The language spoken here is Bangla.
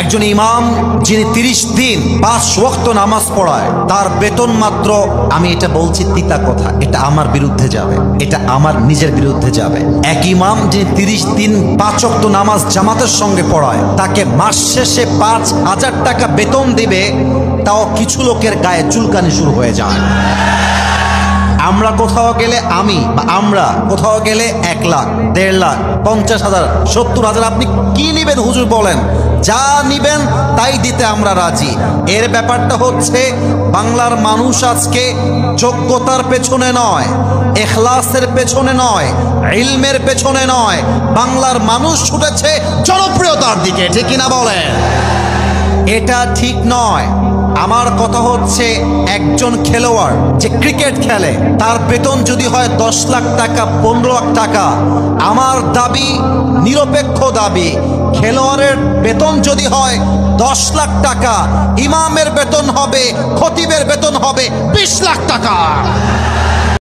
একজন ইমাম যিনি 30 দিন 5 ওয়াক্ত নামাজ পড়ায়, তার বেতন মাত্র, আমি এটা বলছি তিতা কথা, এটা আমার বিরুদ্ধে যাবে, এটা আমার নিজের বিরুদ্ধে যাবে। এক ইমাম যিনি 30 দিন 5 ওয়াক্ত নামাজ জামাতের সঙ্গে পড়ায়, তাকে মাস শেষে 5,000 টাকা বেতন দিবে, তাও কিছু লোকের গায়ে চুলকানি শুরু হয়ে যায়। আমরা কোথাও গেলে, আমরা কোথাও গেলে 1 লাখ, 1.5 লাখ, 50,000, 70,000, আপনি কি নিবেন হুজুর বলেন, যা নিবেন তাই দিতে আমরা রাজি। এর ব্যাপারটা হচ্ছে বাংলার মানুষ আজকে যোগ্যতার পেছনে নয়, ইখলাসের পেছনে নয়, ইলমের পেছনে নয়, বাংলার মানুষ ছুটেছে জনপ্রিয়তার দিকে, ঠিক কিনা বলেন? এটা ঠিক নয়। আমার কথা হচ্ছে, একজন খেলোয়াড় যে ক্রিকেট খেলে, তার বেতন যদি হয় 10 লাখ টাকা, 15 লাখ টাকা, আমার দাবি, নিরপেক্ষ দাবি, খেলোয়াড়ের বেতন যদি হয় 10 লাখ টাকা, ইমামের বেতন হবে, খতিবের বেতন হবে 20 লাখ টাকা।